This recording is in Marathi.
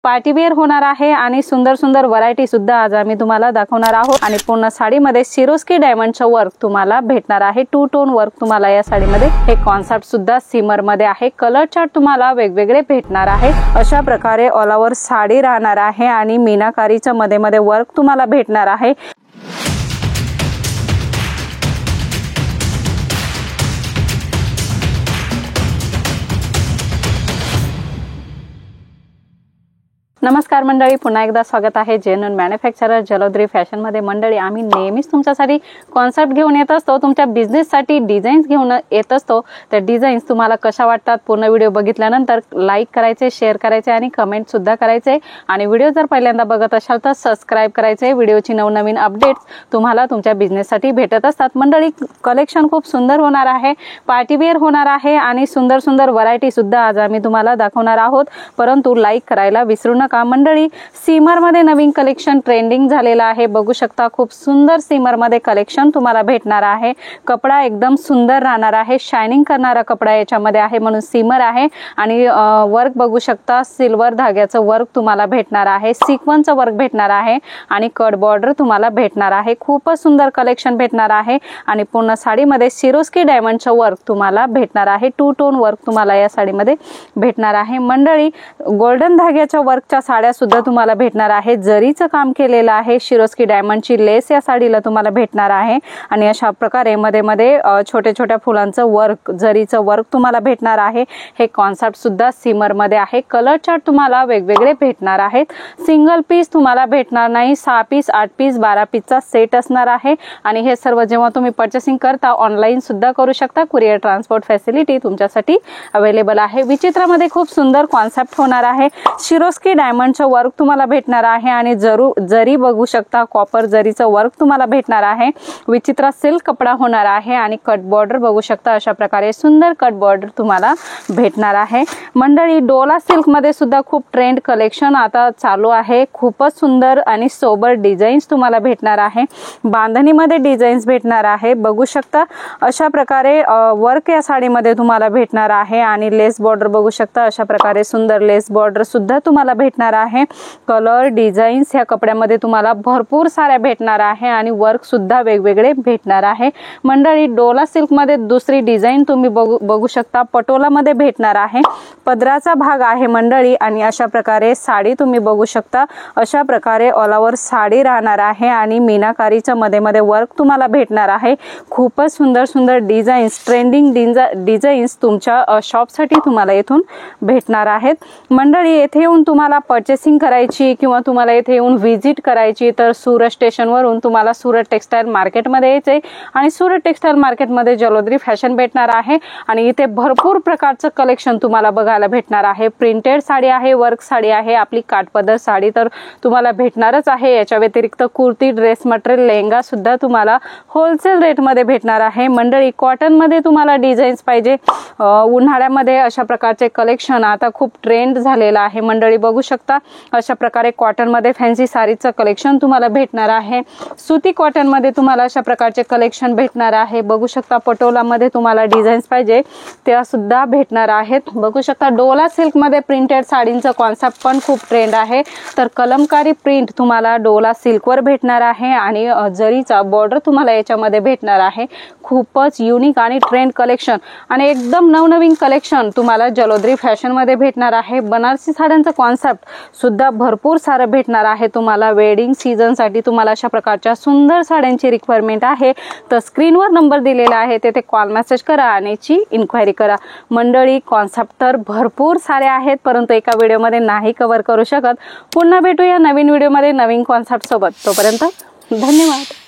पार्टीवेअर होणार आहे आणि सुंदर सुंदर व्हरायटी सुद्धा आज आम्ही तुम्हाला दाखवणार आहोत। आणि पूर्ण साडीमध्ये सिरोस्की डायमंडचं वर्क तुम्हाला भेटणार आहे। 2 टोन वर्क तुम्हाला या साडीमध्ये हे कॉन्सेप्ट सुद्धा सिमर मध्ये आहे। कलर चार्ट तुम्हाला वेगवेगळे भेटणार आहे। अशा प्रकारे ऑल ओव्हर साडी राहणार आहे आणि मीनाकारीचं मध्ये मध्ये वर्क तुम्हाला भेटणार आहे। नमस्कार मंडळी, पुन्हा एकदा स्वागत आहे जेन्युइन मॅन्युफॅक्चरर जलोद्री फॅशन मध्ये। मंडळी, आम्ही नेहमीच तुमच्यासाठी कॉन्सेप्ट घेऊन येत असतो, तुमच्या बिझनेस साठी डिझाईन्स घेऊन येत असतो। तर डिझाईन्स तुम्हाला कशा वाटतात पूर्ण व्हिडिओ बघितल्यानंतर लाईक करायचे, शेअर करायचे आणि कमेंट सुद्धा करायचे। आणि व्हिडिओ जर पहिल्यांदा बघत असाल तर सबस्क्राइब करायचे। व्हिडिओची नवनवीन अपडेट्स तुम्हाला तुमच्या बिझनेस साठी भेटत असतात। मंडळी, कलेक्शन खूप सुंदर होणार आहे, पार्टीवेअर होणार आहे आणि सुंदर सुंदर व्हरायटी सुद्धा आज आम्ही तुम्हाला दाखवणार आहोत। परंतु लाईक करायला विसरू नका। मंडळी, सीमर मध्ये नवीन कलेक्शन ट्रेंडिंग झालेला आहे। बघू शकता खूप सुंदर सीमर मध्ये कलेक्शन तुम्हाला भेटणार आहे। कपडा एकदम सुंदर राहणार आहे, शायनिंग करणारा कपडा याच्यामध्ये आहे म्हणून सीमर आहे। आणि वर्क बघू शकता, सिल्वर धाग्याचं वर्क तुम्हाला भेटणार आहे, सिक्वेन्सचं वर्क भेटणार आहे आणि कट बॉर्डर तुम्हाला भेटणार आहे। खूपच सुंदर कलेक्शन भेटणार आहे आणि पूर्ण साडीमध्ये सिरोस्की डायमंडचं वर्क तुम्हाला भेटणार आहे। 2 टोन वर्क तुम्हाला या साडीमध्ये भेटणार आहे। मंडळी, गोल्डन धाग्याच्या वर्कच्या साड्या सुद्धा तुम्हाला भेटणार आहे। जरीचं काम केलेलं आहे, सिरोस्की डायमंडची लेस या साडीला तुम्हाला भेटणार आहे। आणि अशा प्रकारे मध्ये मध्ये छोट्या छोट्या फुलांचं वर्क, जरीचं वर्क तुम्हाला भेटणार आहे। हे कॉन्सेप्ट सुद्धा सिमर मध्ये आहे। कलर चार्ट तुम्हाला वेगवेगळे भेटणार आहेत। सिंगल पीस तुम्हाला भेटणार नाही, 6 पीस, 8 पीस, 12 पीसचा सेट असणार आहे। आणि हे सर्व जेव्हा तुम्ही पर्चेसिंग करता ऑनलाईन सुद्धा करू शकता। कुरिअर ट्रान्सपोर्ट फॅसिलिटी तुमच्यासाठी अवेलेबल आहे। विचित्रामध्ये खूप सुंदर कॉन्सेप्ट होणार आहे। सिरोस्की डायमंडचं वर्क तुम्हाला भेटणार आहे आणि जरी बघू शकता, कॉपर जरीचं वर्क तुम्हाला भेटणार आहे। विचित्रा सिल्क कपडा होणार आहे आणि कट बॉर्डर बघू शकता, अशा प्रकारे सुंदर कट बॉर्डर तुम्हाला भेटणार आहे। मंडळी, डोला सिल्क मध्ये सुद्धा खूप ट्रेंड कलेक्शन आता चालू आहे। खूपच सुंदर आणि सोबर डिझाईन्स तुम्हाला भेटणार आहे। बांधणीमध्ये डिझाईन्स भेटणार आहे। बघू शकता अशा प्रकारे वर्क या साडीमध्ये तुम्हाला भेटणार आहे आणि लेस बॉर्डर बघू शकता, अशा प्रकारे सुंदर लेस बॉर्डर सुद्धा तुम्हाला भेटणार आहे। कलर डिझाईन्स ह्या कपड्यामध्ये तुम्हाला भरपूर साऱ्या भेटणार आहे आणि वर्क सुद्धा वेगवेगळे भेटणार आहे। मंडळी, डोला सिल्क मध्ये दुसरी डिझाईन तुम्ही बघू शकता, पटोला मध्ये भेटणार आहे। पदराचा भाग आहे मंडळी आणि अशा प्रकारे साडी तुम्ही बघू शकता। अशा प्रकारे ऑल ओव्हर साडी राहणार आहे आणि मीनाकारीचं मध्ये मध्ये वर्क तुम्हाला भेटणार आहे। खूपच सुंदर सुंदर डिझाईन्स, ट्रेंडिंग डिझाईन्स तुमच्या शॉपसाठी तुम्हाला येथून भेटणार आहेत। मंडळी, येथे येऊन तुम्हाला पर्चेसिंग करायची किंवा तुम्हाला येथे येऊन व्हिजिट करायची तर सुरत स्टेशन वरून तुम्हाला सुरत टेक्सटाईल मार्केट मध्ये यायचे आणि सुरत टेक्सटाईल मार्केट मध्ये जलोद्री फॅशन भेटणार आहे। आणि इथे भरपूर प्रकारचं कलेक्शन तुम्हाला बघायला भेटणार आहे। प्रिंटेड साडी आहे, वर्क साडी आहे, आपली काठपदर साडी तर तुम्हाला भेटणारच आहे। याच्या व्यतिरिक्त कुर्ती, ड्रेस मटेरियल, लेहंगा सुद्धा तुम्हाला होलसेल रेट मध्ये भेटणार आहे। मंडळी, कॉटन मध्ये तुम्हाला डिझाईन्स पाहिजे, उन्हाळ्यामध्ये अशा प्रकारचे कलेक्शन आता खूप ट्रेंड झालेला आहे। मंडळी, बघू शकता अशा प्रकारे कॉटन मध्ये फॅन्सी साडीचं कलेक्शन तुम्हाला भेटणार आहे। सुती कॉटन मध्ये तुम्हाला अशा प्रकारचे कलेक्शन भेटणार आहे। बघू शकता पटोला मध्ये तुम्हाला डिझाईन्स पाहिजे त्या सुद्धा भेटणार आहेत। बघू शकता डोला सिल्क मध्ये प्रिंटेड साडींचं कॉन्सेप्ट पण खूप ट्रेंड आहे। तर कलमकारी प्रिंट तुम्हाला डोला सिल्क वर भेटणार आहे आणि जरीचा बॉर्डर तुम्हाला याच्यामध्ये भेटणार आहे। खूपच युनिक आणि ट्रेंड कलेक्शन आणि एकदम नवनवीन कलेक्शन तुम्हाला जलोद्री फॅशन मध्ये भेटणार आहे। बनारसी साड्यांचं कॉन्सेप्ट सुद्धा भरपूर सारं भेटणार आहे तुम्हाला। वेडिंग सीझन साठी तुम्हाला अशा प्रकारच्या सुंदर साड्यांची रिक्वायरमेंट आहे तर स्क्रीनवर नंबर दिलेला आहे, तेथे कॉल मेसेज करा आणि इन्क्वायरी करा। मंडळी, कॉन्सेप्ट तर भरपूर सारे आहेत परंतु एका व्हिडिओमध्ये नाही कव्हर करू शकत। पुन्हा भेटूया नवीन व्हिडिओमध्ये नवीन कॉन्सेप्ट सोबत। तोपर्यंत धन्यवाद।